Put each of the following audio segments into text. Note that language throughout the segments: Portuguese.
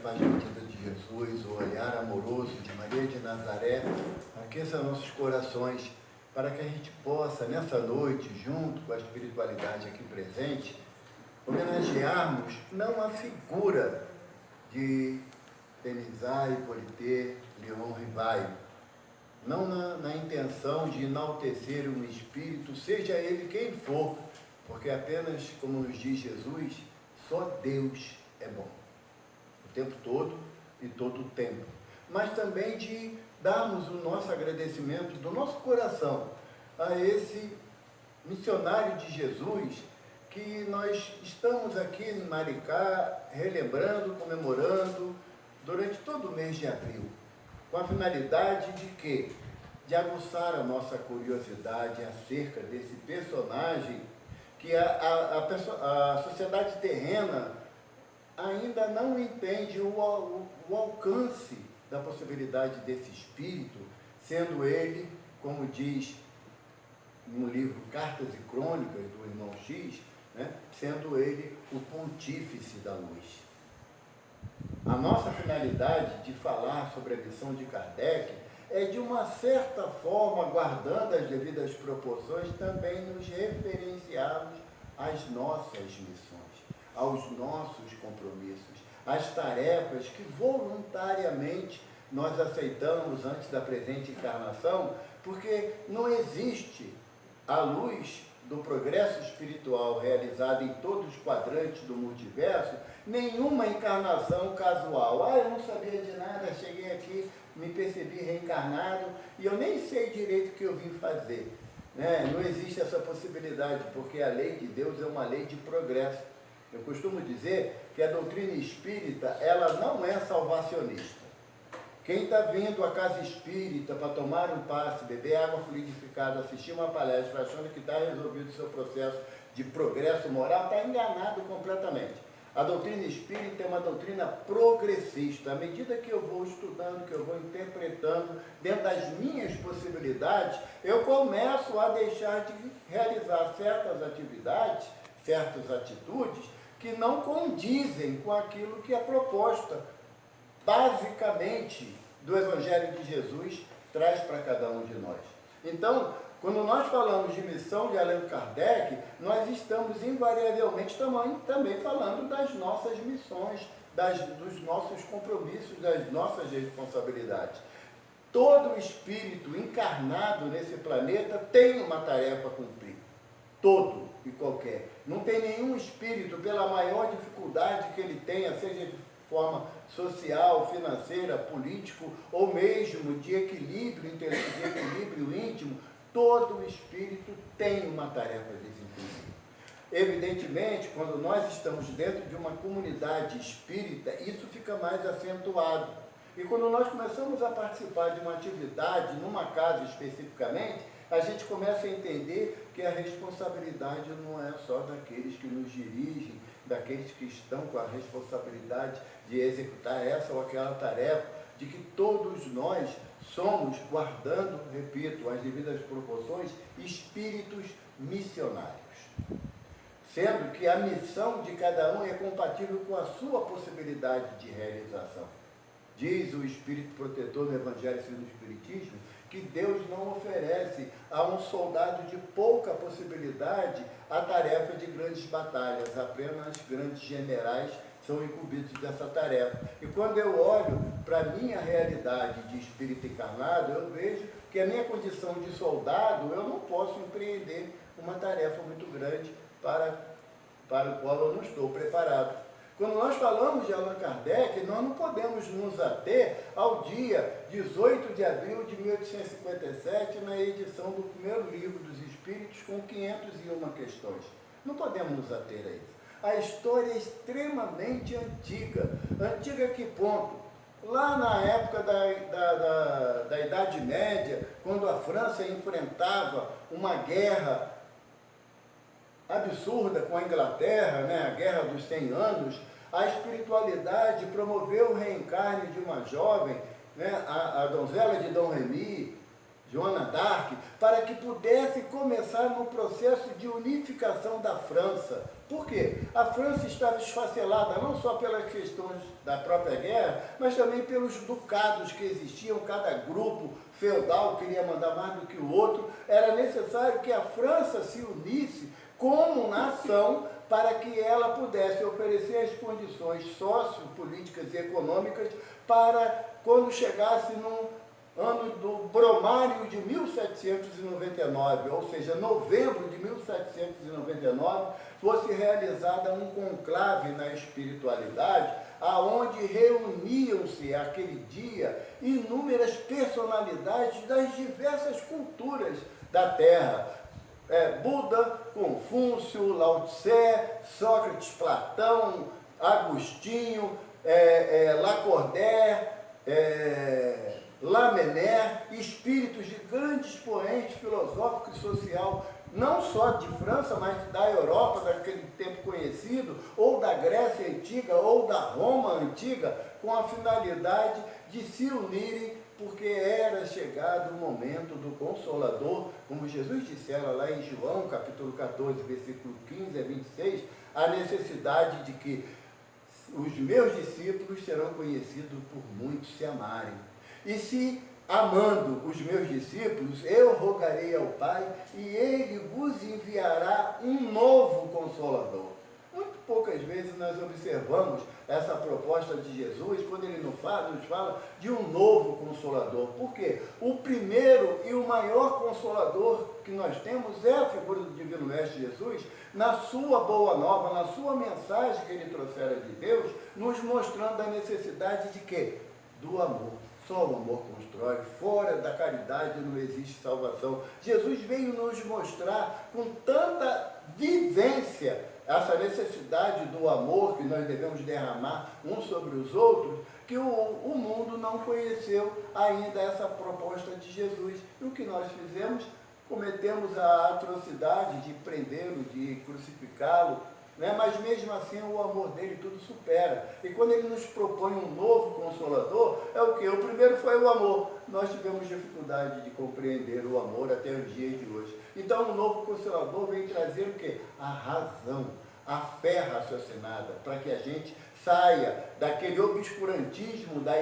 paz bendita de Jesus, o olhar amoroso de Maria de Nazaré, aqueça nossos corações, para que a gente possa, nessa noite, junto com a espiritualidade aqui presente, homenagearmos não a figura de Denizar, Hippolyte, Leon Rivaio, não na intenção de enaltecer um espírito, seja ele quem for, porque apenas, como nos diz Jesus, só Deus é bom, o tempo todo e todo o tempo. Mas também de darmos o nosso agradecimento do nosso coração a esse missionário de Jesus, que nós estamos aqui em Maricá relembrando, comemorando durante todo o mês de abril, com a finalidade de quê? De aguçar a nossa curiosidade acerca desse personagem que a sociedade terrena ainda não entende o alcance da possibilidade desse espírito, sendo ele, como diz no livro Cartas e Crônicas do Irmão X, né, sendo ele o pontífice da luz. A nossa finalidade de falar sobre a missão de Kardec é, de uma certa forma, guardando as devidas proporções, também nos referenciarmos às nossas missões, aos nossos compromissos, às tarefas que voluntariamente nós aceitamos antes da presente encarnação, porque não existe, à luz do progresso espiritual realizado em todos os quadrantes do multiverso, nenhuma encarnação casual. Eu não sabia de nada, cheguei aqui, me percebi reencarnado e eu nem sei direito o que eu vim fazer. Não existe essa possibilidade, porque a lei de Deus é uma lei de progresso. Eu costumo dizer que a doutrina espírita, ela não é salvacionista. Quem está vindo à casa espírita para tomar um passe, beber água fluidificada, assistir uma palestra, achando que está resolvido o seu processo de progresso moral, está enganado completamente. A doutrina espírita é uma doutrina progressista. À medida que eu vou estudando, que eu vou interpretando, dentro das minhas possibilidades, eu começo a deixar de realizar certas atividades, certas atitudes, que não condizem com aquilo que é proposta basicamente do Evangelho de Jesus traz para cada um de nós. Então, quando nós falamos de missão de Allan Kardec, nós estamos invariavelmente também falando das nossas missões, dos nossos compromissos, das nossas responsabilidades. Todo espírito encarnado nesse planeta tem uma tarefa a cumprir. Todo e qualquer. Não tem nenhum espírito, pela maior dificuldade que ele tenha, seja de forma social, financeira, político, ou mesmo de equilíbrio, de equilíbrio íntimo, todo espírito tem uma tarefa a desempenhar. Evidentemente, quando nós estamos dentro de uma comunidade espírita, isso fica mais acentuado. E quando nós começamos a participar de uma atividade, numa casa especificamente, a gente começa a entender que a responsabilidade não é só daqueles que nos dirigem, daqueles que estão com a responsabilidade de executar essa ou aquela tarefa, de que todos nós somos, guardando, repito, as devidas proporções, espíritos missionários. Sendo que a missão de cada um é compatível com a sua possibilidade de realização. Diz o Espírito Protetor no Evangelho segundo o Espiritismo, que Deus não oferece a um soldado de pouca possibilidade a tarefa de grandes batalhas, apenas grandes generais são incumbidos dessa tarefa. E quando eu olho para a minha realidade de espírito encarnado, eu vejo que a minha condição de soldado, eu não posso empreender uma tarefa muito grande para o qual eu não estou preparado. Quando nós falamos de Allan Kardec, nós não podemos nos ater ao dia 18 de abril de 1857, na edição do primeiro livro dos Espíritos, com 501 questões. Não podemos nos ater a isso. A história é extremamente antiga. Antiga a que ponto? Lá na época da Idade Média, quando a França enfrentava uma guerra absurda com a Inglaterra, a Guerra dos 100 Anos, a espiritualidade promoveu o reencarne de uma jovem, a donzela de Dom Remy, Joana d'Arc, para que pudesse começar no processo de unificação da França. Por quê? A França estava esfacelada não só pelas questões da própria guerra, mas também pelos ducados que existiam, cada grupo feudal queria mandar mais do que o outro. Era necessário que a França se unisse como nação para que ela pudesse oferecer as condições sociopolíticas e econômicas para, quando chegasse no ano do Brumário de 1799, ou seja, novembro de 1799, fosse realizada um conclave na espiritualidade, aonde reuniam-se aquele dia inúmeras personalidades das diversas culturas da Terra. Buda, Confúcio, Lao Tse, Sócrates, Platão, Agostinho, Lacordaire, Lamennais, espíritos de grandes expoentes filosófico e social, não só de França, mas da Europa, daquele tempo conhecido, ou da Grécia Antiga, ou da Roma Antiga, com a finalidade de se unirem, porque era chegado o momento do Consolador, como Jesus dissera lá em João, capítulo 14, versículo 15 a 26, a necessidade de que os meus discípulos serão conhecidos por muitos se amarem. E se, amando os meus discípulos, eu rogarei ao Pai, e Ele vos enviará um novo Consolador. Muito poucas vezes nós observamos essa proposta de Jesus, quando Ele nos fala de um novo Consolador. Por quê? O primeiro e o maior Consolador que nós temos é a figura do Divino Mestre Jesus, na sua boa nova, na sua mensagem que Ele trouxera de Deus, nos mostrando a necessidade de quê? Do amor. Só o amor constrói, fora da caridade não existe salvação. Jesus veio nos mostrar com tanta vivência essa necessidade do amor que nós devemos derramar uns sobre os outros, que o mundo não conheceu ainda essa proposta de Jesus. E o que nós fizemos? Cometemos a atrocidade de prendê-lo, de crucificá-lo, né? Mas mesmo assim o amor dele tudo supera. E quando ele nos propõe um novo Consolador, é o quê? O primeiro foi o amor. Nós tivemos dificuldade de compreender o amor até o dia de hoje. Então o novo Consolador vem trazer o quê? A razão, a fé raciocinada, para que a gente saia daquele obscurantismo da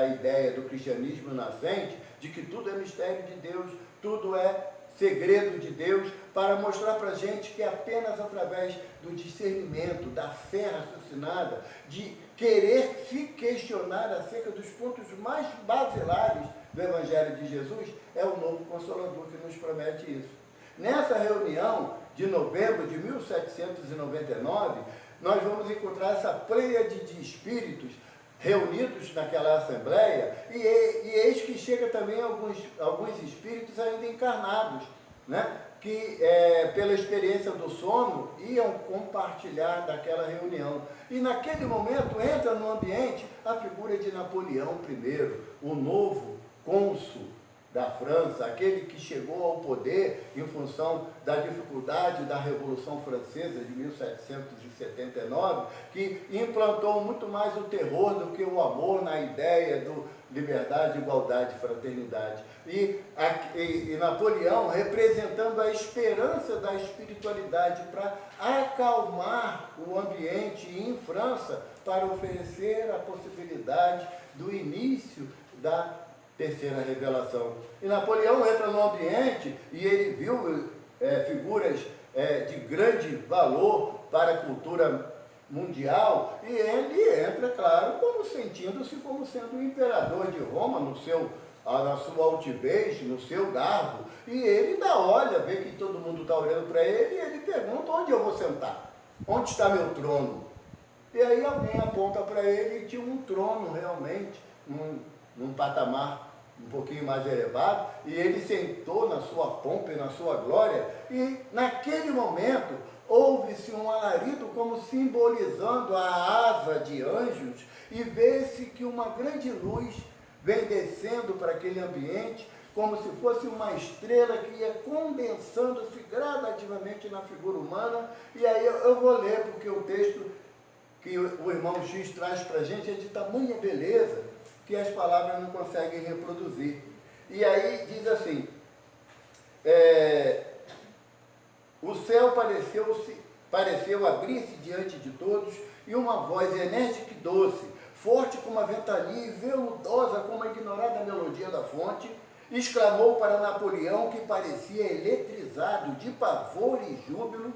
ideia do cristianismo nascente, de que tudo é mistério de Deus, tudo é segredo de Deus, para mostrar para a gente que é apenas através do discernimento, da fé raciocinada, de querer se questionar acerca dos pontos mais basilares do Evangelho de Jesus, é o novo Consolador que nos promete isso. Nessa reunião de novembro de 1799, nós vamos encontrar essa pleiade de espíritos reunidos naquela assembleia, e eis que chega também alguns espíritos ainda encarnados, né? Que pela experiência do sono iam compartilhar daquela reunião. E naquele momento entra no ambiente a figura de Napoleão I, o novo cônsul da França, aquele que chegou ao poder em função da dificuldade da Revolução Francesa de 1779, que implantou muito mais o terror do que o amor na ideia do liberdade, igualdade, fraternidade. E Napoleão representando a esperança da espiritualidade para acalmar o ambiente em França, para oferecer a possibilidade do início da terceira revelação. E Napoleão entra no ambiente e ele viu figuras de grande valor para a cultura mundial, e ele entra, claro, como sentindo-se como sendo o imperador de Roma, na sua altivez, no seu garbo, e ele olha, vê que todo mundo está olhando para ele, e ele pergunta: onde eu vou sentar? Onde está meu trono? E aí alguém aponta para ele e tinha um trono realmente, num patamar um pouquinho mais elevado, e ele sentou na sua pompa e na sua glória, e naquele momento houve-se um alarido como simbolizando a asa de anjos, e vê-se que uma grande luz vem descendo para aquele ambiente, como se fosse uma estrela que ia condensando-se gradativamente na figura humana. E aí eu vou ler, porque o texto que o irmão X traz para a gente é de tamanha beleza que as palavras não conseguem reproduzir. E aí diz assim: o céu pareceu-se pareceu abrir-se diante de todos, e uma voz enérgica e doce, forte como a ventania e veludosa como a ignorada melodia da fonte, exclamou para Napoleão, que parecia eletrizado de pavor e júbilo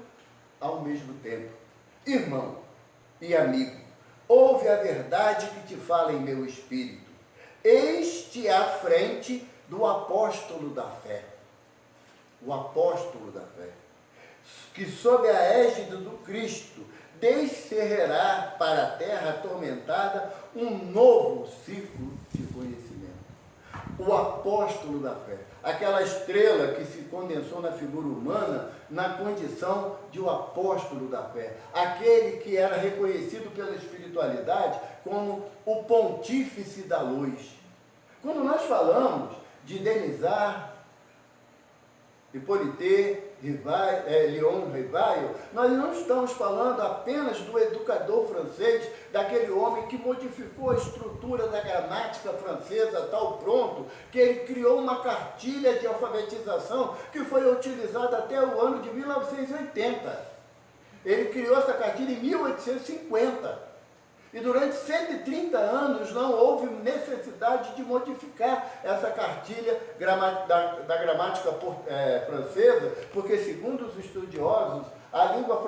ao mesmo tempo: irmão e amigo, ouve a verdade que te fala em meu espírito. Eis-te à frente do apóstolo da fé. O apóstolo da fé, que sob a égide do Cristo descerrará para a terra atormentada um novo ciclo de conhecimento. O apóstolo da fé, aquela estrela que se condensou na figura humana na condição de o apóstolo da fé, aquele que era reconhecido pela espiritualidade como o pontífice da luz. Quando nós falamos de Denisard, Hippolyte, Léon Rivail, nós não estamos falando apenas do educador francês, daquele homem que modificou a estrutura da gramática francesa a tal ponto que ele criou uma cartilha de alfabetização que foi utilizada até o ano de 1980. Ele criou essa cartilha em 1850. E durante 130 anos não houve necessidade de modificar essa cartilha da gramática francesa, porque, segundo os estudiosos, a língua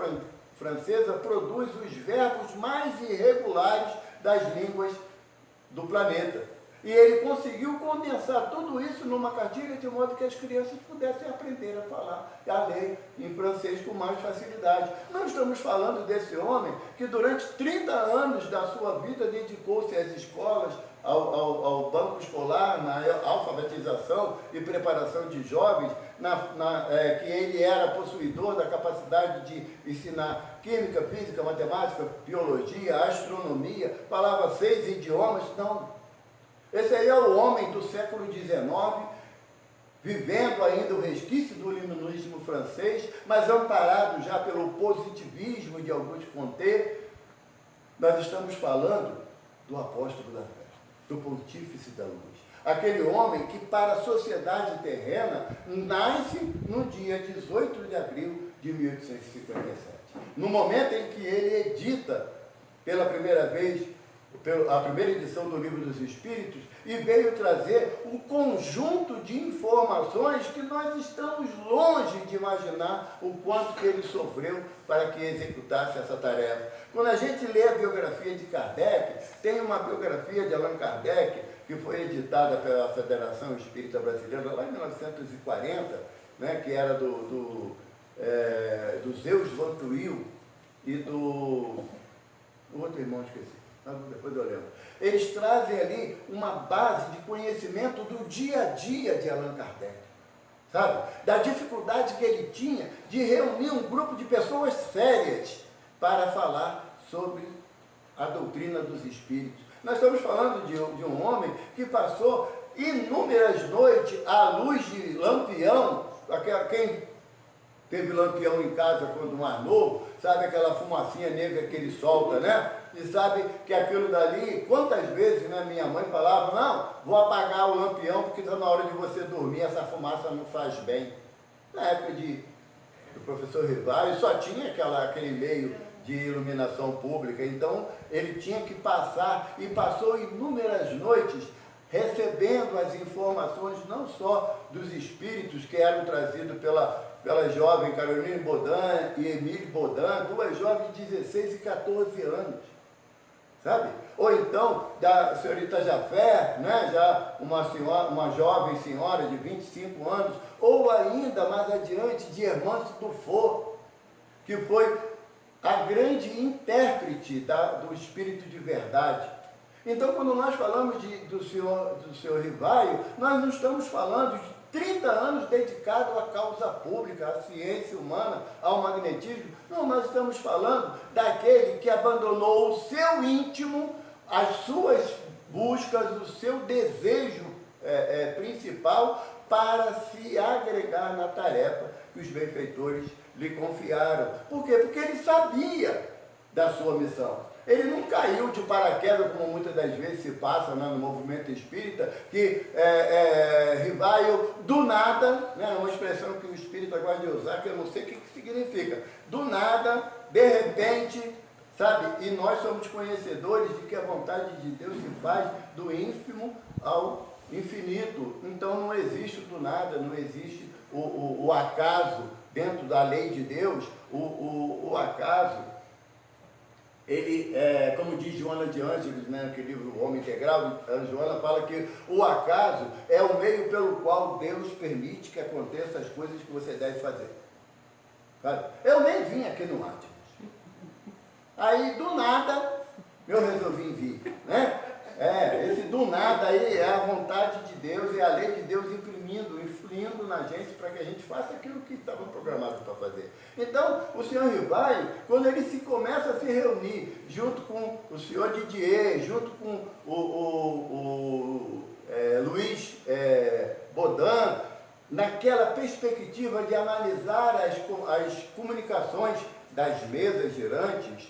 francesa produz os verbos mais irregulares das línguas do planeta. E ele conseguiu condensar tudo isso numa cartilha de modo que as crianças pudessem aprender a falar e a ler em francês com mais facilidade. Nós estamos falando desse homem que durante 30 anos da sua vida dedicou-se às escolas, ao banco escolar, na alfabetização e preparação de jovens, que ele era possuidor da capacidade de ensinar química, física, matemática, biologia, astronomia, falava 6 idiomas. Não. Esse aí é o homem do século XIX, vivendo ainda o resquício do iluminismo francês, mas amparado já pelo positivismo de Auguste Comte. Nós estamos falando do apóstolo da fé, do pontífice da luz. Aquele homem que, para a sociedade terrena, nasce no dia 18 de abril de 1857. No momento em que ele edita, pela primeira vez, a primeira edição do Livro dos Espíritos, e veio trazer um conjunto de informações que nós estamos longe de imaginar o quanto que ele sofreu para que executasse essa tarefa. Quando a gente lê a biografia de Kardec, tem uma biografia de Allan Kardec, que foi editada pela Federação Espírita Brasileira lá em 1940, né, que era do Zeus Van Tuyl e do outro irmão, esqueci. Depois eu lembro. Eles trazem ali uma base de conhecimento do dia a dia de Allan Kardec, sabe? Da dificuldade que ele tinha de reunir um grupo de pessoas sérias para falar sobre a doutrina dos espíritos. Nós estamos falando de um homem que passou inúmeras noites à luz de lampião. Quem teve lampião em casa quando mais novo, sabe aquela fumacinha negra que ele solta, né? E sabe que aquilo dali, quantas vezes, né, minha mãe falava: não, vou apagar o lampião porque está na hora de você dormir, essa fumaça não faz bem. Na época do professor Rivaio, só tinha aquele meio de iluminação pública, então ele tinha que passar, e passou inúmeras noites recebendo as informações não só dos espíritos que eram trazidos pela jovem Caroline Baudin e Emile Baudin, duas jovens de 16 e 14 anos, sabe? Ou então da senhorita Jafé, né? Já uma jovem senhora de 25 anos, ou ainda mais adiante de Hermance Dufour, que foi a grande intérprete do Espírito de Verdade. Então, quando nós falamos do senhor Rivaio, nós não estamos falando de 30 anos dedicado à causa pública, à ciência humana, ao magnetismo. Não, nós estamos falando daquele que abandonou o seu íntimo, as suas buscas, o seu desejo principal para se agregar na tarefa que os benfeitores lhe confiaram. Por quê? Porque ele sabia da sua missão. Ele não caiu de paraquedas, como muitas das vezes se passa, né, no movimento espírita, que Rivaio, do nada, né, uma expressão que o espírita gosta de usar, que eu não sei o que significa, do nada de repente, sabe, e nós somos conhecedores de que a vontade de Deus se faz do ínfimo ao infinito. Então não existe do nada, não existe o acaso dentro da lei de Deus. O acaso, ele, como diz Joana de Ângeles, né, naquele livro O Homem Integral, a Joana fala que o acaso é o meio pelo qual Deus permite que aconteça as coisas que você deve fazer. Sabe? Eu nem vim aqui no Atlas. Aí, do nada, eu resolvi vir, né? Esse do nada aí é a vontade de Deus, é a lei de Deus influindo na gente para que a gente faça aquilo que estava programado para fazer. Então, o senhor Rivaio, quando ele começa a se reunir junto com o senhor Didier, junto com o Luiz Bodan, naquela perspectiva de analisar as comunicações das mesas girantes,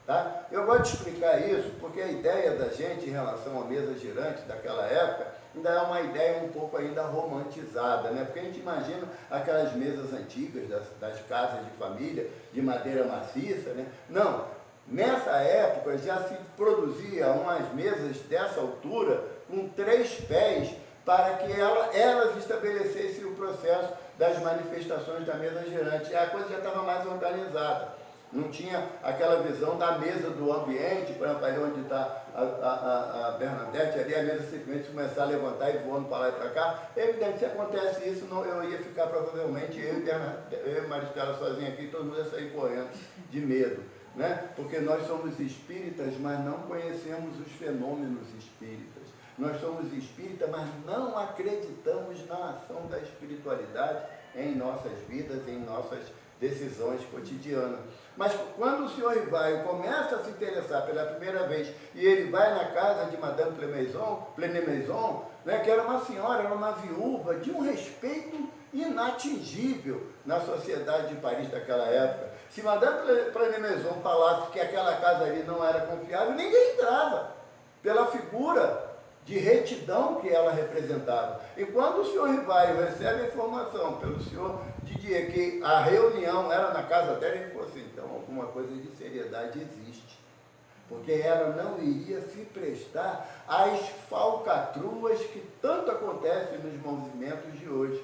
tá? Eu vou te explicar isso, porque a ideia da gente em relação à mesa girante daquela época ainda é uma ideia um pouco ainda romantizada, né? Porque a gente imagina aquelas mesas antigas das casas de família, de madeira maciça, né? Não, nessa época já se produzia umas mesas dessa altura, com 3 pés, para que elas estabelecessem o processo das manifestações da mesa girante. E a coisa já estava mais organizada. Não tinha aquela visão da mesa do ambiente, por exemplo, ali onde está a Bernadette, ali a mesa simplesmente começar a levantar e voando para lá e para cá. Evidente, se acontece isso, eu ia ficar provavelmente eu e Maristela sozinha aqui, todo mundo ia sair correndo de medo, né? Porque nós somos espíritas, mas não conhecemos os fenômenos espíritas. Nós somos espíritas, mas não acreditamos na ação da espiritualidade em nossas vidas, em nossas decisões cotidianas. Mas quando o senhor Rivaio começa a se interessar pela primeira vez e ele vai na casa de Madame Plenemaison, né, que era uma senhora, era uma viúva de um respeito inatingível na sociedade de Paris daquela época. Se Madame Plenemaison falasse que aquela casa ali não era confiável, ninguém entrava pela figura de retidão que ela representava. E quando o senhor Rivaio recebe a informação pelo senhor Didier que a reunião era na casa dela, ele falou assim, então alguma coisa de seriedade existe. Porque ela não iria se prestar às falcatruas que tanto acontecem nos movimentos de hoje.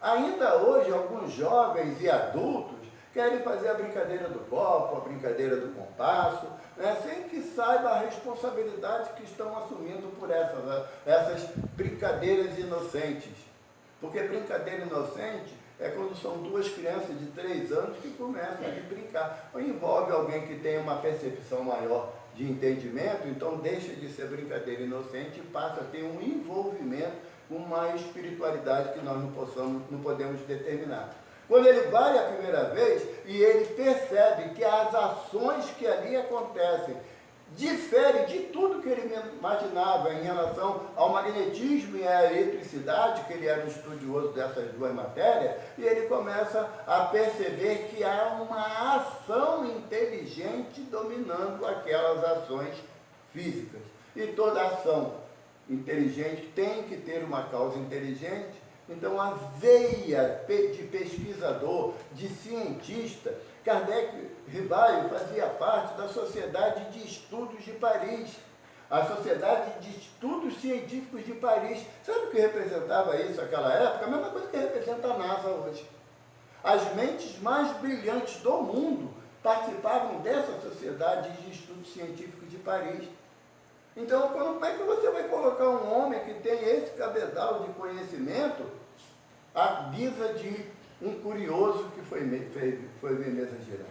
Ainda hoje, alguns jovens e adultos querem fazer a brincadeira do copo, a brincadeira do compasso, né, sem que saiba a responsabilidade que estão assumindo por essas brincadeiras inocentes. Porque brincadeira inocente é quando são 2 crianças de 3 anos que começam a brincar. Ou envolve alguém que tem uma percepção maior de entendimento, então deixa de ser brincadeira inocente e passa a ter um envolvimento com uma espiritualidade que nós não podemos determinar. Quando ele vai a primeira vez e ele percebe que as ações que ali acontecem diferem de tudo que ele imaginava em relação ao magnetismo e à eletricidade, que ele era um estudioso dessas 2 matérias, e ele começa a perceber que há uma ação inteligente dominando aquelas ações físicas. E toda ação inteligente tem que ter uma causa inteligente. Então, a veia de pesquisador, de cientista, Kardec Rivaio fazia parte da Sociedade de Estudos de Paris, a Sociedade de Estudos Científicos de Paris. Sabe o que representava isso naquela época? A mesma coisa que representa a NASA hoje. As mentes mais brilhantes do mundo participavam dessa Sociedade de Estudos Científicos de Paris. Então, como é que você vai colocar um homem que tem esse cabedal de conhecimento à guisa de um curioso que foi ver mesa girante?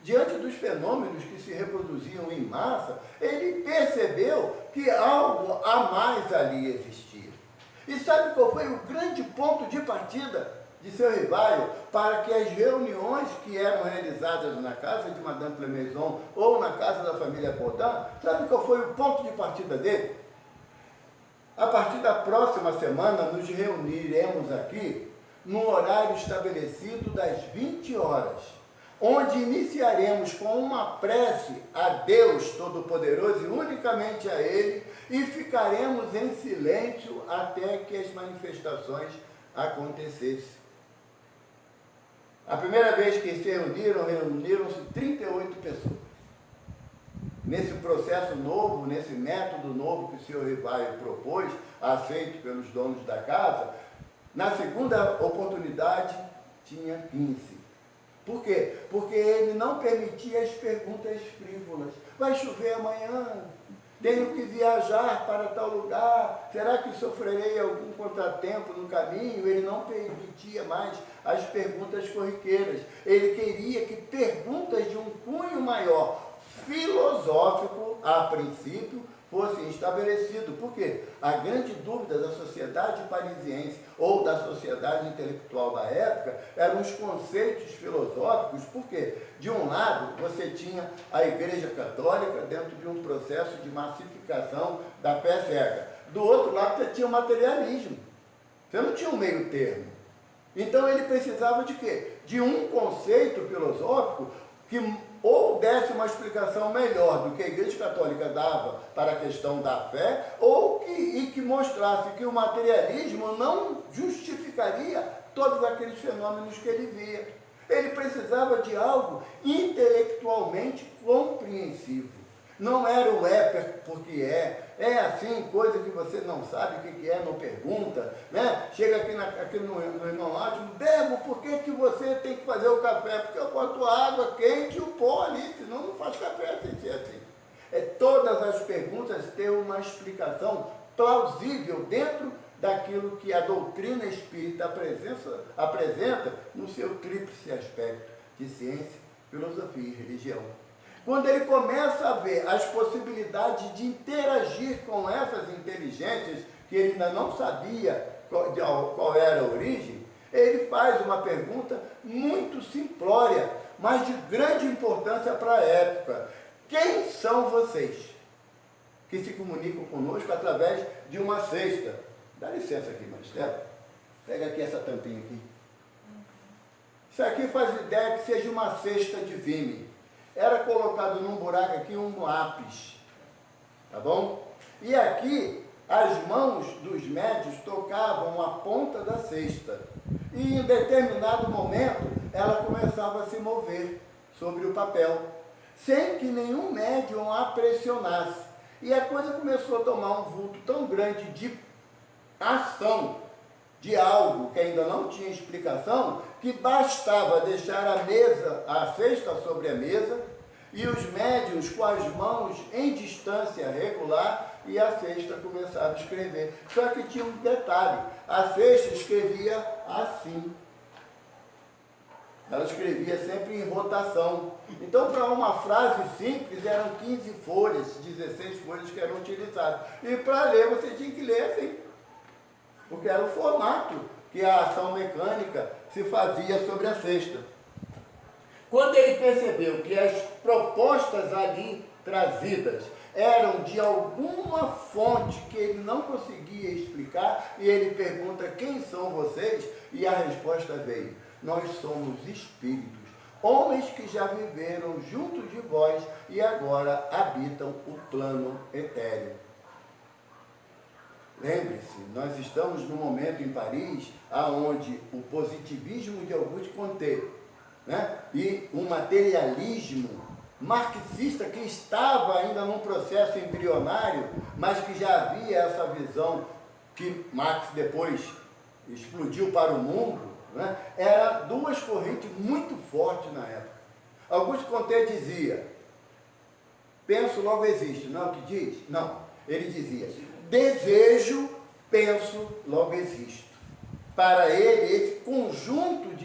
Diante dos fenômenos que se reproduziam em massa, ele percebeu que algo a mais ali existia. E sabe qual foi o grande ponto de partida de seu Rivaio para que as reuniões que eram realizadas na casa de Madame Plenemaison ou na casa da família Bodan, sabe qual foi o ponto de partida dele? A partir da próxima semana nos reuniremos aqui no horário estabelecido das 20 horas, onde iniciaremos com uma prece a Deus Todo-Poderoso e unicamente a Ele, e ficaremos em silêncio até que as manifestações acontecessem. A primeira vez que se reuniram-se 38 pessoas. Nesse processo novo, nesse método novo que o senhor Rivaio propôs, aceito pelos donos da casa, na segunda oportunidade tinha 15. Por quê? Porque ele não permitia as perguntas frívolas. Vai chover amanhã? Tenho que viajar para tal lugar? Será que sofrerei algum contratempo no caminho? Ele não permitia mais as perguntas corriqueiras. Ele queria que perguntas de um cunho maior, filosófico, a princípio, fossem estabelecidos. Por quê? A grande dúvida da sociedade parisiense ou da sociedade intelectual da época eram os conceitos filosóficos. Por quê? De um lado, você tinha a Igreja Católica dentro de um processo de massificação da fé cega. Do outro lado, você tinha o materialismo. Você não tinha um meio termo. Então, ele precisava de quê? De um conceito filosófico que ou desse uma explicação melhor do que a Igreja Católica dava para a questão da fé, ou que mostrasse que o materialismo não justificaria todos aqueles fenômenos que ele via. Ele precisava de algo intelectualmente compreensivo. Não era o porque é assim, coisa que você não sabe o que é, não pergunta, né? Chega aqui no irmão Átimo, Debo, por que você tem que fazer o café? Porque eu boto água quente e o pó ali, senão não faz café, tem que ser assim. Todas as perguntas têm uma explicação plausível dentro daquilo que a doutrina espírita apresenta no seu tríplice aspecto de ciência, filosofia e religião. Quando ele começa a ver as possibilidades de interagir com essas inteligências, que ele ainda não sabia qual era a origem, ele faz uma pergunta muito simplória, mas de grande importância para a época. Quem são vocês que se comunicam conosco através de uma cesta? Dá licença aqui, Maristela. Pega aqui essa tampinha aqui. Isso aqui faz ideia que seja uma cesta de vime. Era colocado num buraco aqui um lápis, tá bom? E aqui as mãos dos médios tocavam a ponta da cesta. E em determinado momento ela começava a se mover sobre o papel, sem que nenhum médium a pressionasse. E a coisa começou a tomar um vulto tão grande de ação, de algo que ainda não tinha explicação, que bastava deixar a cesta sobre a mesa e os médiuns com as mãos em distância regular e a cesta começava a escrever. Só que tinha um detalhe, a cesta escrevia assim. Ela escrevia sempre em rotação. Então, para uma frase simples, eram 15 folhas, 16 folhas que eram utilizadas. E para ler, você tinha que ler assim, porque era o formato que a ação mecânica se fazia sobre a cesta. Quando ele percebeu que as propostas ali trazidas eram de alguma fonte que ele não conseguia explicar, e ele pergunta: quem são vocês? E a resposta veio: nós somos espíritos, homens que já viveram junto de vós e agora habitam o plano etéreo. Lembre-se, nós estamos num momento em Paris onde o positivismo de Auguste Comte, né, e um materialismo marxista que estava ainda num processo embrionário, mas que já havia essa visão que Marx depois explodiu para o mundo, né, eram duas correntes muito fortes na época. Auguste Comte dizia: penso, logo existe. Não é o que diz? Não. Ele dizia: desejo, penso, logo existo. Para ele, esse conjunto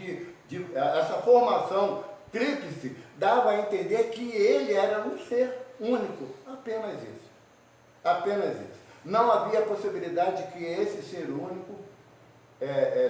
essa formação tríplice dava a entender que ele era um ser único. Apenas isso. Apenas isso. Não havia possibilidade de que esse ser único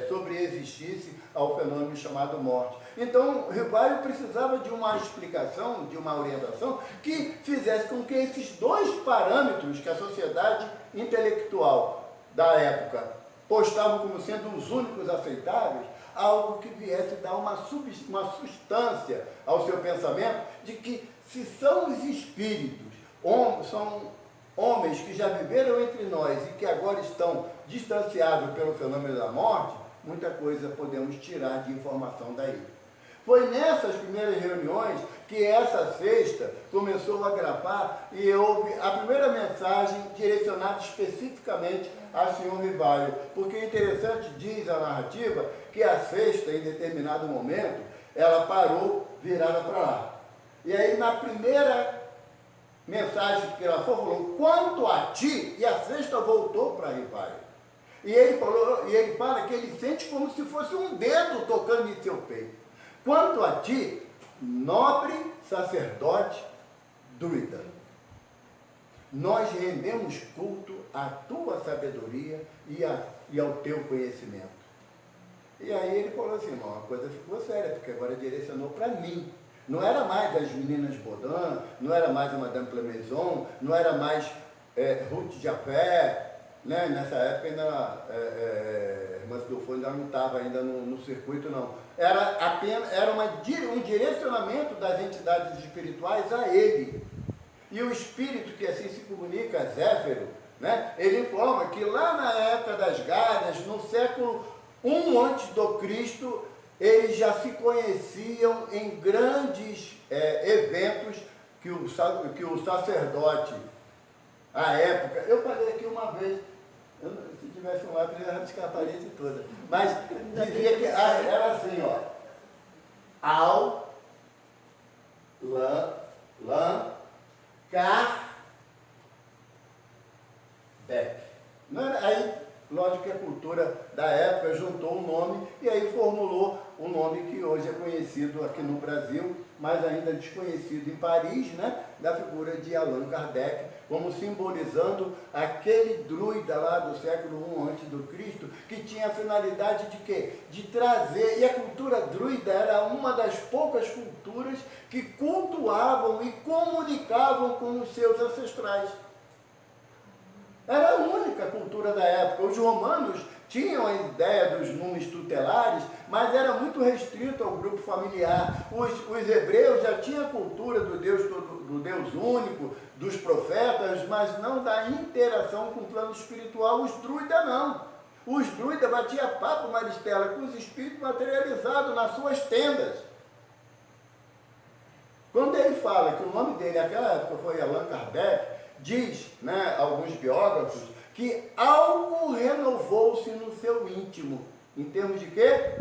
sobreexistisse ao fenômeno chamado morte. Então, Rivaio precisava de uma explicação, de uma orientação que fizesse com que esses dois parâmetros que a sociedade intelectual da época postavam como sendo os únicos aceitáveis, algo que viesse dar uma substância ao seu pensamento de que, se são os espíritos, são homens que já viveram entre nós e que agora estão distanciados pelo fenômeno da morte, muita coisa podemos tirar de informação daí. Foi nessas primeiras reuniões que essa sexta começou a gravar e houve a primeira mensagem direcionada especificamente a Senhor Rivaio. Porque é interessante, diz a narrativa, que a sexta, em determinado momento, ela parou virada para lá. E aí, na primeira mensagem que ela falou, quanto a ti, e a sexta voltou para Rivaio. E ele falou, e ele fala que ele sente como se fosse um dedo tocando em seu peito. Quanto a ti, nobre sacerdote druida, nós rendemos culto à tua sabedoria e ao teu conhecimento. E aí ele falou assim, uma coisa ficou séria, porque agora direcionou para mim. Não era mais as meninas Baudin, não era mais a Madame Clemenson, não era mais Ruth Japé, né? Nessa época ainda Irmã Silfo ainda não estava ainda no circuito, não. Era apenas um direcionamento das entidades espirituais a ele. E o espírito que assim se comunica, Zéfiro, né? Ele informa que lá na época das Gálias, no século I a.C., eles já se conheciam em grandes eventos que o sacerdote, à época, eu falei aqui uma vez, se tivesse um lápis, eu ia riscar a parede toda, mas dizia que era assim, ó, Kardec. Aí, lógico que a cultura da época juntou um nome e aí formulou um nome que hoje é conhecido aqui no Brasil, mas ainda desconhecido em Paris, né? Da figura de Allan Kardec, como simbolizando aquele druida lá do século I a.C., que tinha a finalidade de quê? De trazer, e a cultura druida era uma das poucas culturas que cultuavam e comunicavam com os seus ancestrais. Era a única cultura da época. Os romanos tinham a ideia dos numes tutelares, mas era muito restrito ao grupo familiar. Os hebreus já tinham a cultura do Deus único, dos profetas, mas não da interação com o plano espiritual. Os druidas não. Os druidas batiam papo, Maristela, com os espíritos materializados nas suas tendas. Quando ele fala que o nome dele naquela época foi Allan Kardec, diz, né, alguns biógrafos, que algo renovou-se no seu íntimo. Em termos de quê?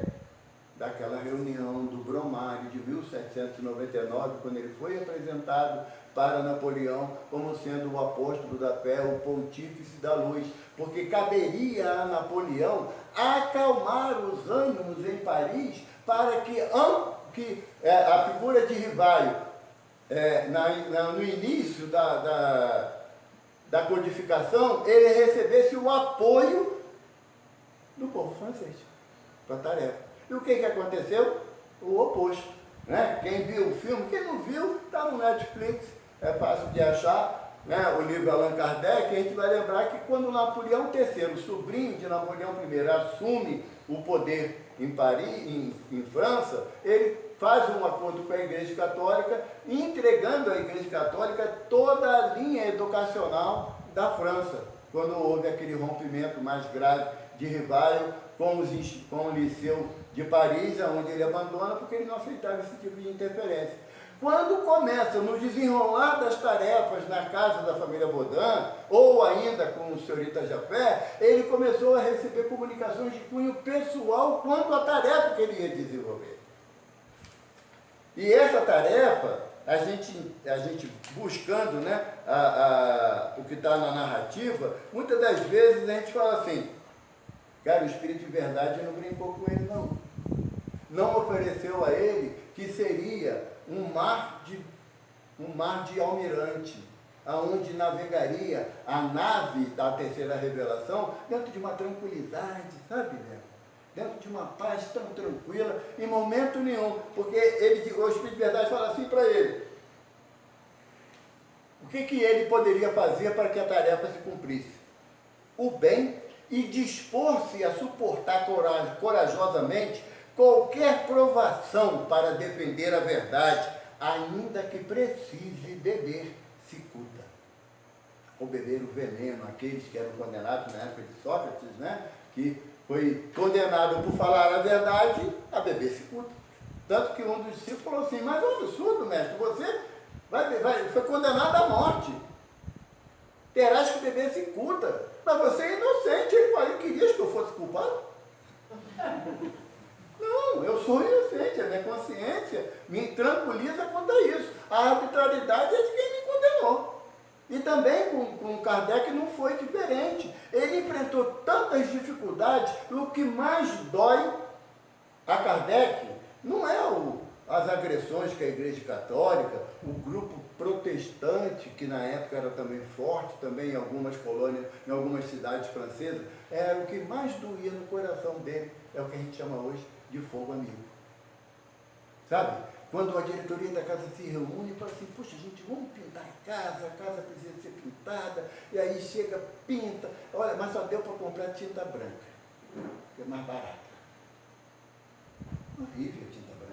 Daquela reunião do Bromário de 1799, quando ele foi apresentado para Napoleão como sendo o apóstolo da fé, o pontífice da luz. Porque caberia a Napoleão acalmar os ânimos em Paris para que a figura de Rivaio, no início da codificação, ele recebesse o apoio do povo francês para a tarefa. E o que aconteceu? O oposto. Né? Quem viu o filme, quem não viu, está no Netflix, é fácil de achar, né? O livro Allan Kardec. A gente vai lembrar que quando Napoleão III, sobrinho de Napoleão I, assume o poder em Paris, em França, ele faz um acordo com a Igreja Católica, entregando à Igreja Católica toda a linha educacional da França, quando houve aquele rompimento mais grave de Rivaio com o Liceu de Paris, onde ele abandona porque ele não aceitava esse tipo de interferência. Quando começa no desenrolar das tarefas na casa da família Baudin, ou ainda com o senhorita Japé, ele começou a receber comunicações de cunho pessoal quanto à tarefa que ele ia desenvolver. E essa tarefa, a gente buscando, né, o que está na narrativa, muitas das vezes a gente fala assim, cara, o Espírito de Verdade não brincou com ele, não. Não ofereceu a ele que seria um mar de almirante, aonde navegaria a nave da terceira revelação dentro de uma tranquilidade, sabe, né? Dentro de uma paz tão tranquila, em momento nenhum, porque o Espírito de Verdade fala assim para ele, o que ele poderia fazer para que a tarefa se cumprisse? O bem e dispor-se a suportar corajosamente qualquer provação para defender a verdade, ainda que precise beber cicuta, ou beber o veneno, aqueles que eram condenados na época de Sócrates, né, que foi condenado por falar a verdade a beber cicuta. Tanto que um dos discípulos falou assim, mas é um absurdo, mestre, você foi condenado à morte. Terás que beber cicuta. Mas você é inocente. Ele falou, querias que eu fosse culpado? Não, eu sou inocente. A minha consciência me tranquiliza quanto a isso. A arbitrariedade é de quem me condenou. E também com Kardec não foi diferente. Ele enfrentou tantas dificuldades. O que mais dói a Kardec não é as agressões que a Igreja Católica, o grupo protestante, que na época era também forte, também em algumas colônias, em algumas cidades francesas, era o que mais doía no coração dele, é o que a gente chama hoje de fogo amigo. Sabe? Quando a diretoria da casa se reúne e fala assim, puxa gente, vamos pintar a casa precisa ser pintada, e aí chega, pinta, olha, mas só deu para comprar tinta branca, que é mais barata. Horrível a tinta branca.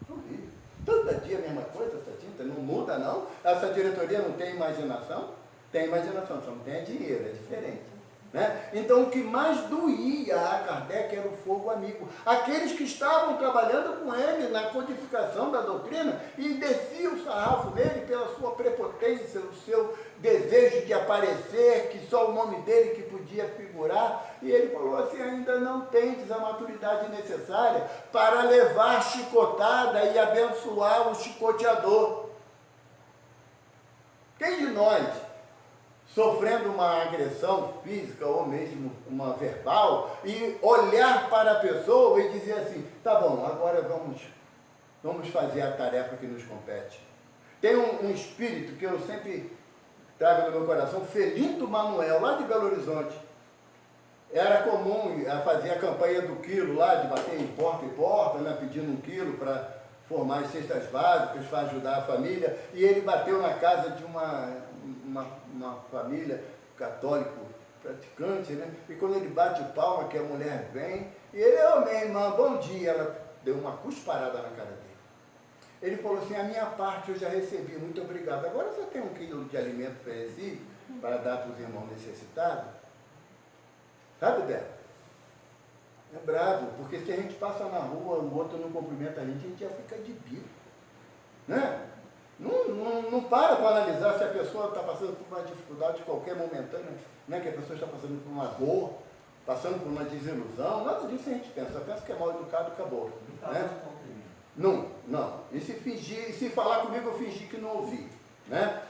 Horrível. Todo dia a mesma coisa, essa tinta, não muda não. Essa diretoria não tem imaginação? Tem imaginação, só não tem dinheiro, é diferente. Né? Então o que mais doía a Kardec era o fogo amigo. Aqueles que estavam trabalhando com ele na codificação da doutrina e descia o sarrafo nele pela sua prepotência, o seu desejo de aparecer, que só o nome dele que podia figurar. E ele falou assim, ainda não tendes a maturidade necessária para levar chicotada e abençoar o chicoteador. Quem de nós, sofrendo uma agressão física ou mesmo uma verbal, e olhar para a pessoa e dizer assim, tá bom, agora vamos fazer a tarefa que nos compete. Tem um espírito que eu sempre trago no meu coração, Felinto Manuel, lá de Belo Horizonte. Era comum fazer a campanha do quilo lá, de bater em porta, né, pedindo 1 quilo para formar as cestas básicas, para ajudar a família, e ele bateu na casa de uma família católico praticante, né? E quando ele bate palma, que a mulher vem, e ele, minha irmã, bom dia, ela deu uma cusparada na cara dele. Ele falou assim, a minha parte eu já recebi, muito obrigado. Agora você tem 1 quilo de alimento perecível para dar para os irmãos necessitados? Sabe, Beto? É brabo, porque se a gente passa na rua, o outro não cumprimenta a gente já fica de bico, né? Não para analisar se a pessoa está passando por uma dificuldade qualquer momentânea, né? Que a pessoa está passando por uma dor, passando por uma desilusão, nada disso a gente pensa, só pensa que é mal educado, acabou. Né? Não. E se fingir, se falar comigo, eu fingi que não ouvi. Né?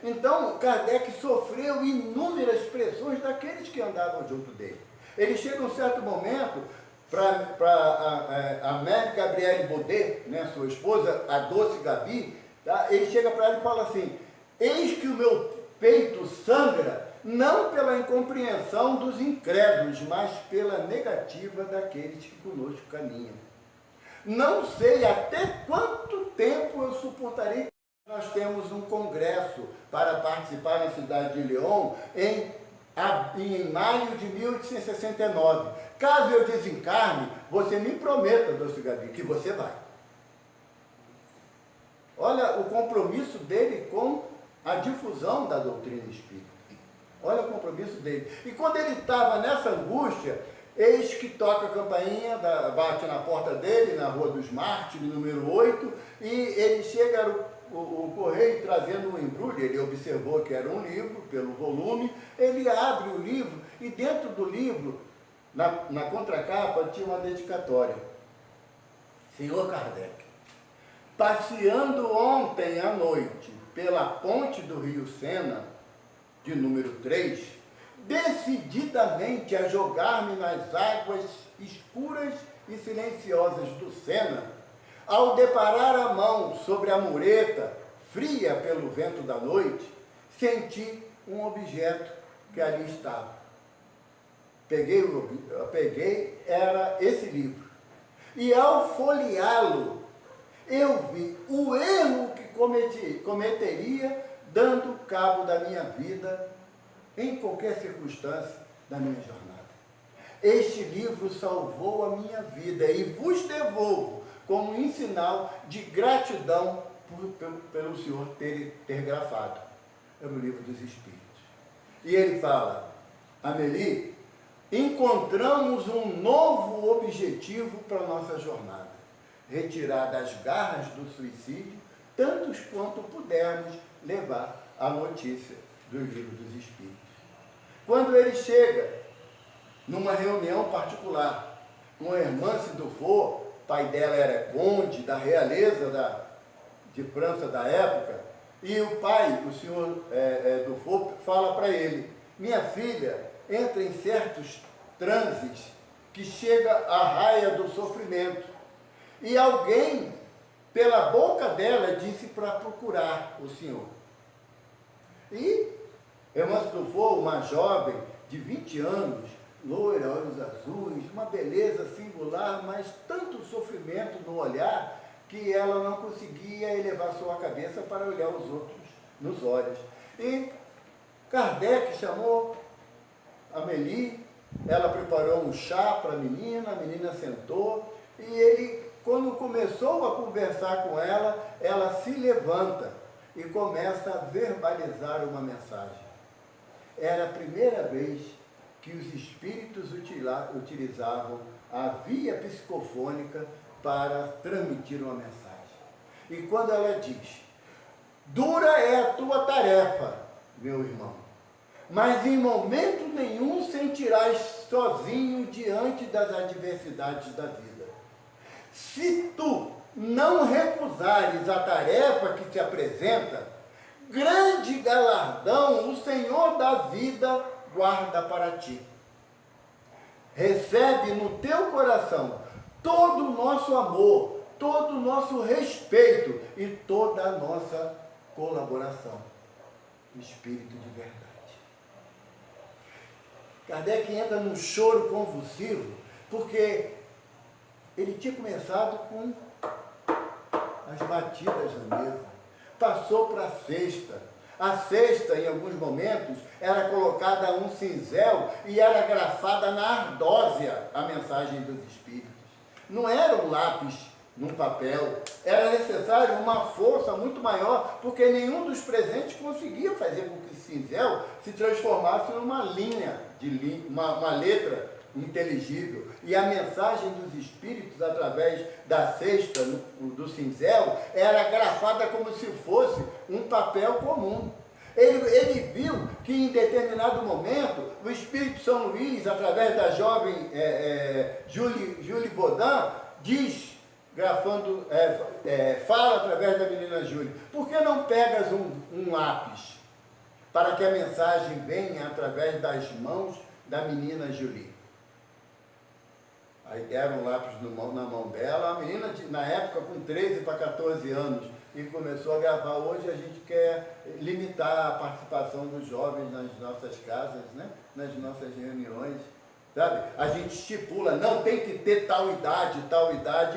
Então, Kardec sofreu inúmeras pressões daqueles que andavam junto dele. Ele chega um certo momento para a Mère Gabrielle Baudet, né, sua esposa, a doce Gabi, tá? Ele chega para ela e fala assim, eis que o meu peito sangra, não pela incompreensão dos incrédulos, mas pela negativa daqueles que conosco caminham. Não sei até quanto tempo eu suportarei. Nós temos um congresso para participar na cidade de Lyon em maio de 1869. Caso eu desencarne, você me prometa, doce Gabi, que você vai. Olha o compromisso dele com a difusão da doutrina espírita. Olha o compromisso dele. E quando ele estava nessa angústia, eis que toca a campainha, bate na porta dele, na Rua dos Mártires, número 8, e ele chega o correio trazendo um embrulho, ele observou que era um livro, pelo volume, ele abre o livro, e dentro do livro, na contracapa, tinha uma dedicatória. Senhor Kardec, passeando ontem à noite pela ponte do Rio Sena, de número 3, decididamente a jogar-me nas águas escuras e silenciosas do Sena, ao deparar a mão sobre a mureta, fria pelo vento da noite, senti um objeto que ali estava. Peguei, era esse livro. E ao folheá-lo, eu vi o erro que cometeria dando cabo da minha vida em qualquer circunstância da minha jornada. Este livro salvou a minha vida e vos devolvo como um sinal de gratidão pelo Senhor ter grafado. É o livro dos Espíritos. E ele fala, Amélie, encontramos um novo objetivo para a nossa jornada. retirar das garras do suicídio tantos quanto pudermos levar a notícia do livro dos Espíritos. Quando ele chega numa reunião particular com a irmã Cidufo, pai dela era conde da realeza de França da época, e o pai, o senhor Dufour, fala para ele: minha filha entra em certos transes que chega à raia do sofrimento, e alguém, pela boca dela, disse para procurar o senhor. E irmã Dufour, uma jovem de 20 anos, loira, olhos azuis, uma beleza singular, mas tanto sofrimento no olhar que ela não conseguia elevar sua cabeça para olhar os outros nos olhos. E Kardec chamou Amélie, ela preparou um chá para a menina sentou, e ele, quando começou a conversar com ela, ela se levanta e começa a verbalizar uma mensagem. Era a primeira vez que os espíritos utilizavam a via psicofônica para transmitir uma mensagem. E quando ela diz: dura é a tua tarefa, meu irmão, mas em momento nenhum sentirás sozinho diante das adversidades da vida. Se tu não recusares a tarefa que te apresenta, grande galardão o Senhor da vida guarda para ti. Recebe no teu coração todo o nosso amor, todo o nosso respeito e toda a nossa colaboração. Espírito de verdade. Kardec entra num choro convulsivo, porque ele tinha começado com as batidas na mesa, passou para a cesta. A cesta, em alguns momentos, era colocada um cinzel e era grafada na ardósia a mensagem dos Espíritos. Não era um lápis num papel, era necessário uma força muito maior, porque nenhum dos presentes conseguia fazer com que o cinzel se transformasse numa linha, uma letra inteligível. E a mensagem dos Espíritos, através da cesta do cinzel, era grafada como se fosse um papel comum. Ele viu que em determinado momento o Espírito São Luís, através da jovem Julie Baudin, diz, grafando, fala através da menina Júlia: por que não pegas um lápis para que a mensagem venha através das mãos da menina Julie? Aí deram um lápis na mão dela, a menina na época com 13 para 14 anos, e começou a gravar. Hoje a gente quer limitar a participação dos jovens nas nossas casas, né? Nas nossas reuniões, sabe? A gente estipula, não tem que ter tal idade,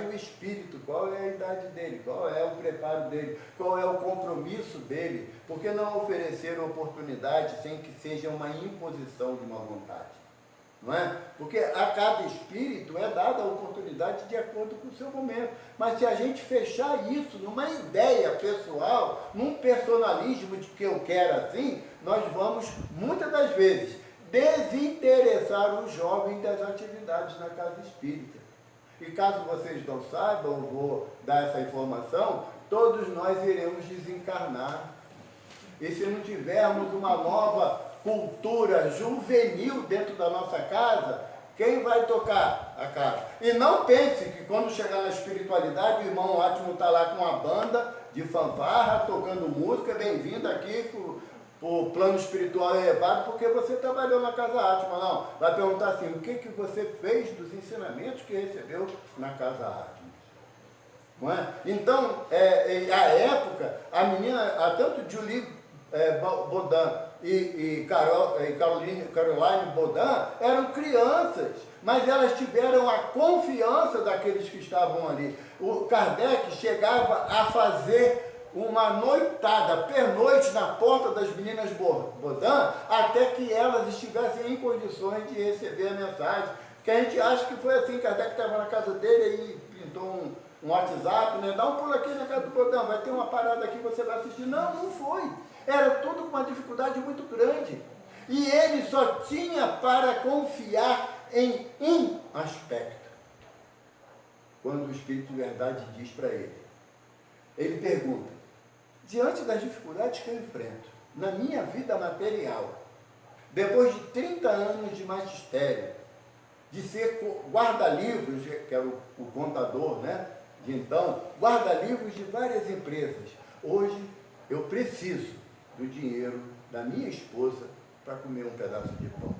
e o espírito, qual é a idade dele, qual é o preparo dele, qual é o compromisso dele, por que não oferecer oportunidade sem que seja uma imposição de uma vontade? Não é? Porque a cada espírito é dada a oportunidade de acordo com o seu momento. Mas se a gente fechar isso numa ideia pessoal, num personalismo de que eu quero assim, nós vamos, muitas das vezes, desinteressar o jovem das atividades na casa espírita. E caso vocês não saibam, eu vou dar essa informação, todos nós iremos desencarnar. E se não tivermos uma nova cultura juvenil dentro da nossa casa, quem vai tocar a casa? E não pense que quando chegar na espiritualidade, o irmão Átimo está lá com uma banda de fanfarra, tocando música, bem-vindo aqui para o plano espiritual elevado, porque você trabalhou na casa Átimo. Não, vai perguntar assim: o que você fez dos ensinamentos que recebeu na casa Átimo? Não é? Então, à época, a menina, tanto Julie Baudin e Caroline Baudin eram crianças, mas elas tiveram a confiança daqueles que estavam ali. O Kardec chegava a fazer uma noitada, pernoite, na porta das meninas Baudin, até que elas estivessem em condições de receber a mensagem. Que a gente acha que foi assim: Kardec estava na casa dele e pintou um WhatsApp, né? Dá um pulo aqui na casa do Baudin, vai ter uma parada aqui, você vai assistir. Não, não foi. Era tudo com uma dificuldade muito grande. E ele só tinha para confiar em um aspecto. quando o Espírito de Verdade diz para ele. Ele pergunta, diante das dificuldades que eu enfrento, na minha vida material, depois de 30 anos de magistério, de ser guarda-livros, que era o contador, né? De então, guarda-livros de várias empresas. Hoje, eu preciso do dinheiro da minha esposa para comer um pedaço de pão.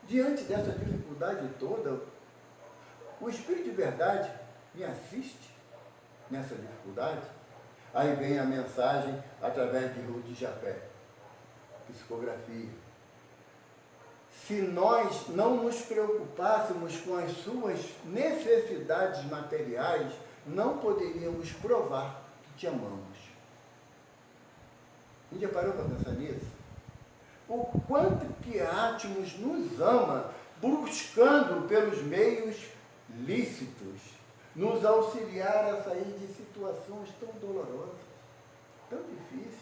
Diante dessa dificuldade toda, o Espírito de Verdade me assiste nessa dificuldade. Aí vem a mensagem através de Ruth de Japé, psicografia. Se nós não nos preocupássemos com as suas necessidades materiais, não poderíamos provar que te amamos. Um dia parou para pensar nisso? O quanto que Átmos nos ama, buscando pelos meios lícitos, nos auxiliar a sair de situações tão dolorosas, tão difíceis.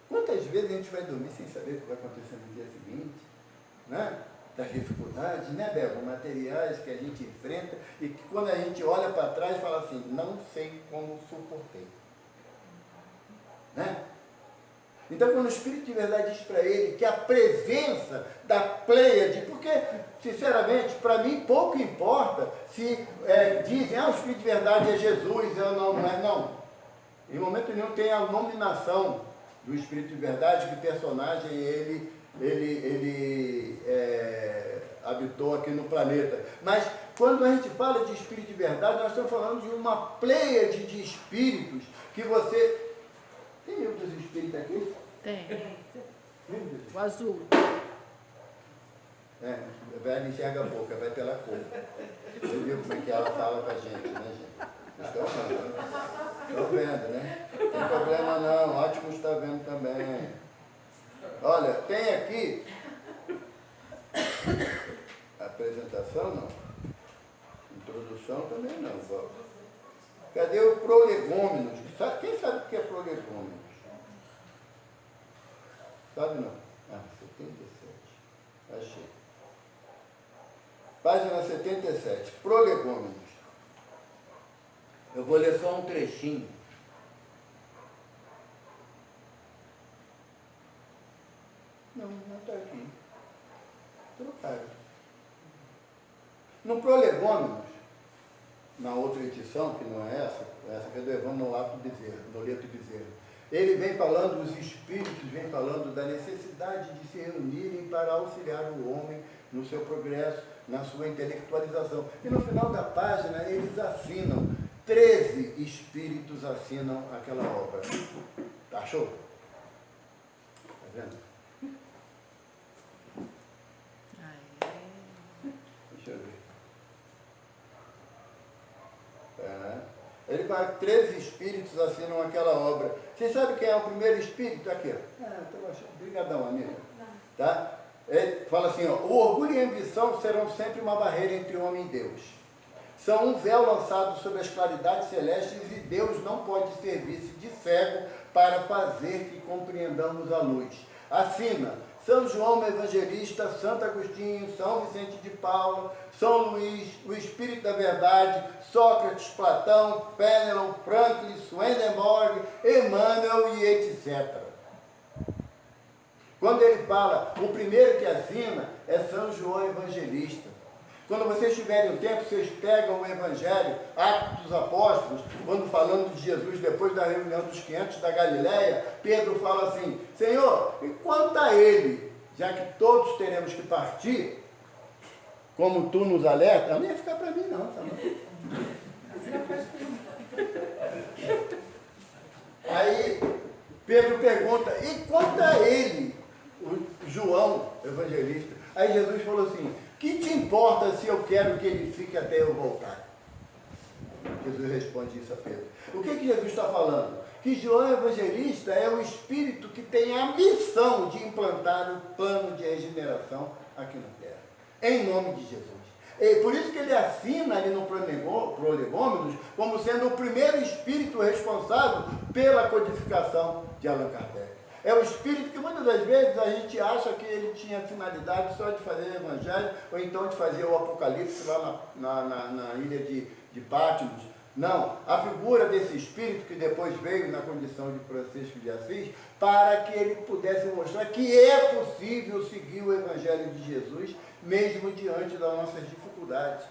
Quantas vezes a gente vai dormir sem saber o que vai acontecer no dia seguinte? Né? Das dificuldades, né, Bebo? Materiais que a gente enfrenta e que quando a gente olha para trás fala assim, não sei como suportei. Né? Então, quando o Espírito de Verdade diz para ele que a presença da Pleiade, porque, sinceramente, para mim pouco importa se dizem, o Espírito de Verdade é Jesus, não é, não. Em momento nenhum tem a nominação do Espírito de Verdade, que personagem ele habitou aqui no planeta. Mas quando a gente fala de Espírito de Verdade, nós estamos falando de uma pleiade de espíritos que você... Tem outros espíritos aqui? Tem. O azul. A velha enxerga a boca, vai pela cor. Você viu como é que ela fala com a gente, né, gente? Estão vendo, né? Estão vendo, né? Não tem problema não, ótimo está vendo também. Olha, tem aqui apresentação não, introdução também não. Cadê o prolegômenos? Quem sabe o que é prolegômenos? Sabe não? 77. Achei. Página 77. Prolegômenos. Eu vou ler só um trechinho. Não está aqui. Trocaram. No Prolegômenos, na outra edição, que não é essa que é do Evandro Noleto Bezerra, ele vem falando, os espíritos vêm falando da necessidade de se reunirem para auxiliar o homem no seu progresso, na sua intelectualização. E no final da página, eles assinam, 13 espíritos assinam aquela obra. Tá show? Tá vendo? Deixa eu ver. Ele vai, 13 espíritos assinam aquela obra. Você sabe quem é o primeiro espírito? Aqui, ó. Obrigadão, amiga. Tá? Ele fala assim, ó, o orgulho e a ambição serão sempre uma barreira entre o homem e Deus. São um véu lançado sobre as claridades celestes e Deus não pode servir-se de cego para fazer que compreendamos a luz. Assina São João Evangelista, Santo Agostinho, São Vicente de Paula, São Luís, o Espírito da Verdade, Sócrates, Platão, Fénelon, Franklin, Swedenborg, Emmanuel e etc. Quando ele fala, o primeiro que assina é São João Evangelista. Quando vocês tiverem um tempo, vocês pegam o Evangelho, Atos dos Apóstolos, quando falando de Jesus, depois da reunião dos 500 da Galileia, Pedro fala assim, Senhor, e quanto a ele, já que todos teremos que partir, como tu nos alerta, não ia ficar para mim não, tá bom? Aí, Pedro pergunta, e quanto a ele, o João Evangelista? Aí Jesus falou assim, que te importa se eu quero que ele fique até eu voltar? Jesus responde isso a Pedro. O que Jesus está falando? Que João Evangelista é o espírito que tem a missão de implantar o plano de regeneração aqui na Terra. Em nome de Jesus. E por isso que ele assina ali no Prolegômenos como sendo o primeiro espírito responsável pela codificação de Allan Kardec. É o Espírito que muitas das vezes a gente acha que ele tinha finalidade só de fazer o Evangelho, ou então de fazer o Apocalipse lá na ilha de Patmos. Não, a figura desse Espírito que depois veio na condição de Francisco de Assis, para que ele pudesse mostrar que é possível seguir o Evangelho de Jesus, mesmo diante das nossas dificuldades.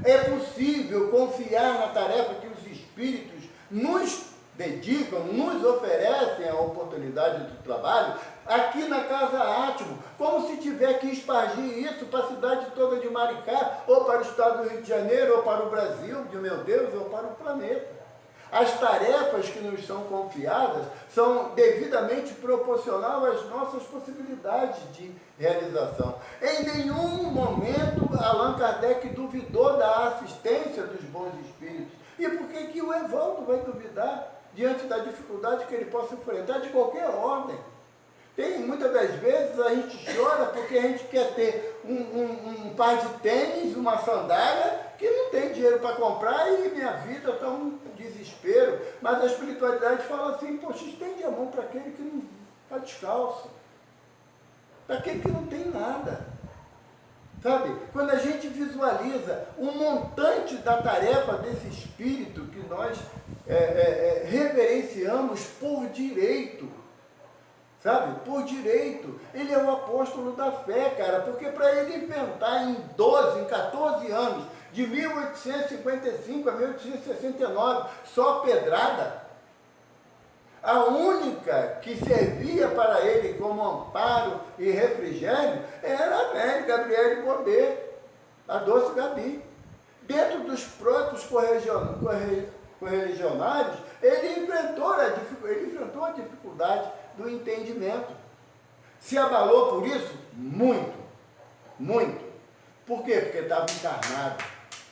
É possível confiar na tarefa que os Espíritos nos dedicam, nos oferecem a oportunidade do trabalho, aqui na Casa Átimo, como se tiver que espargir isso para a cidade toda de Maricá, ou para o estado do Rio de Janeiro, ou para o Brasil, de meu Deus, ou para o planeta. As tarefas que nos são confiadas são devidamente proporcional às nossas possibilidades de realização. Em nenhum momento Allan Kardec duvidou da assistência dos bons espíritos. E por que o Evaldo vai duvidar diante da dificuldade que ele possa enfrentar de qualquer ordem? Muitas das vezes a gente chora porque a gente quer ter um par de tênis, uma sandália, que não tem dinheiro para comprar e minha vida está um desespero. Mas a espiritualidade fala assim, poxa, estende a mão para aquele que não está descalço, para aquele que não tem nada. Sabe? Quando a gente visualiza um montante da tarefa desse espírito que nós reverenciamos por direito, sabe? Por direito. Ele é o apóstolo da fé, cara, porque para ele inventar em 14 anos, de 1855 a 1869, só pedrada, a única que servia para ele como amparo e refrigério era a Mary Gabriele Baudet, a Doce Gabi. Dentro dos próprios correligionários, ele enfrentou a dificuldade do entendimento. Se abalou por isso? Muito, muito. Por quê? Porque estava encarnado.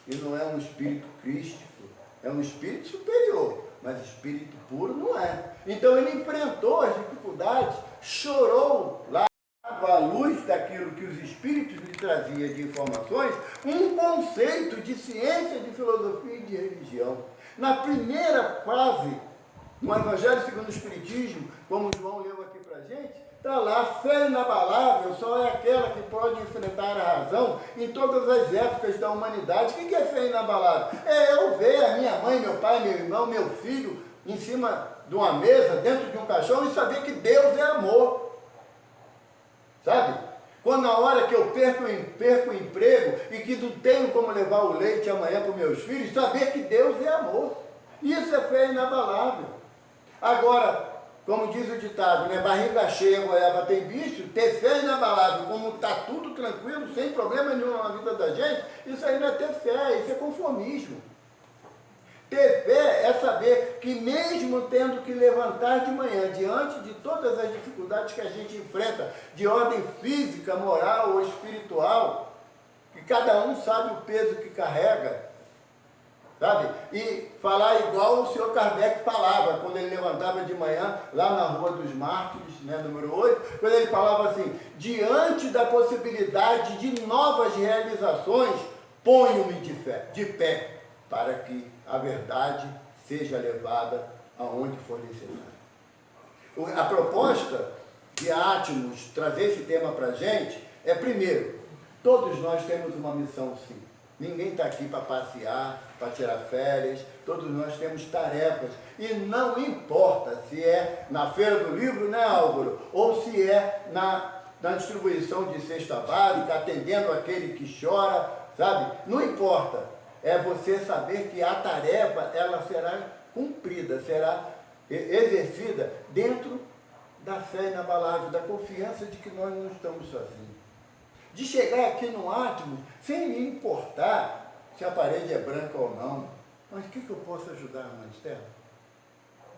E não é um espírito crístico, é um espírito superior, mas espírito puro não é. Então ele enfrentou as dificuldades, chorou lá, à luz daquilo que os espíritos lhe traziam de informações, um conceito de ciência, de filosofia e de religião. Na primeira fase, no Evangelho segundo o Espiritismo, como João leu aqui para a gente, está lá, fé inabalável só é aquela que pode enfrentar a razão em todas as épocas da humanidade. O que é fé inabalável? É eu ver a minha mãe, meu pai, meu irmão, meu filho em cima de uma mesa, dentro de um caixão, e saber que Deus é amor. Sabe? Quando na hora que eu perco o emprego e que não tenho como levar o leite amanhã para os meus filhos, saber que Deus é amor. Isso é fé inabalável. Agora, como diz o ditado, né? Barriga cheia, goiaba tem bicho, ter fé inabalável, como está tudo tranquilo, sem problema nenhum na vida da gente, isso aí não é ter fé, isso é conformismo. Ter fé é saber que mesmo tendo que levantar de manhã, diante de todas as dificuldades que a gente enfrenta, de ordem física, moral ou espiritual, que cada um sabe o peso que carrega, sabe? E falar igual o senhor Kardec falava, quando ele levantava de manhã, lá na Rua dos Mártires, né, número 8, quando ele falava assim, diante da possibilidade de novas realizações, ponho-me de pé, para que a verdade seja levada aonde for necessário. A proposta de Átmos trazer esse tema para a gente é, primeiro, todos nós temos uma missão sim. Ninguém está aqui para passear, para tirar férias, todos nós temos tarefas. E não importa se é na Feira do Livro, né, Álvaro? Ou se é na distribuição de cesta básica, atendendo aquele que chora, sabe? Não importa. É você saber que a tarefa, ela será cumprida, será exercida dentro da fé inabalável, da confiança de que nós não estamos sozinhos. De chegar aqui no Átmos, sem me importar se a parede é branca ou não, mas o que eu posso ajudar a Mãe Estela?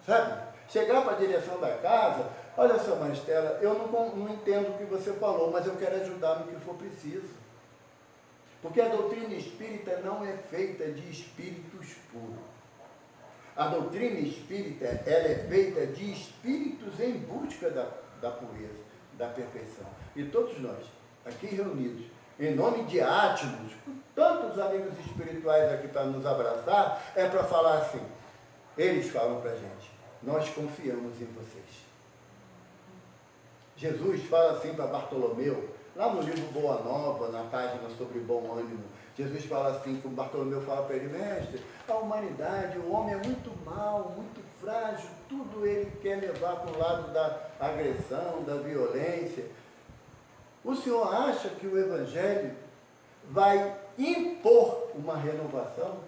Sabe? Chegar para a direção da casa, olha só, Mãe Estela, eu não entendo o que você falou, mas eu quero ajudar no que for preciso. Porque a doutrina espírita não é feita de espíritos puros. A doutrina espírita, ela é feita de espíritos em busca da pureza, da perfeição. E todos nós, aqui reunidos, em nome de Átmos, com tantos amigos espirituais aqui para nos abraçar, é para falar assim, eles falam para a gente, nós confiamos em vocês. Jesus fala assim para Bartolomeu, lá no livro Boa Nova, na página sobre bom ânimo, Jesus fala assim, que o Bartolomeu fala para ele, mestre, a humanidade, o homem é muito mau, muito frágil, tudo ele quer levar para o lado da agressão, da violência. O senhor acha que o Evangelho vai impor uma renovação?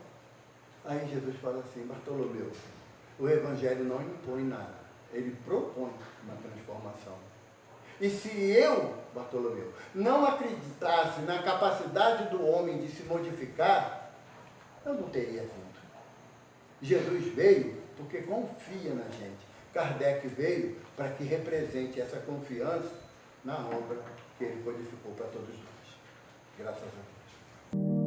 Aí Jesus fala assim, Bartolomeu, o Evangelho não impõe nada, ele propõe uma transformação. E se eu, Bartolomeu, não acreditasse na capacidade do homem de se modificar, eu não teria vindo. Jesus veio porque confia na gente. Kardec veio para que represente essa confiança na obra que ele codificou para todos nós. Graças a Deus.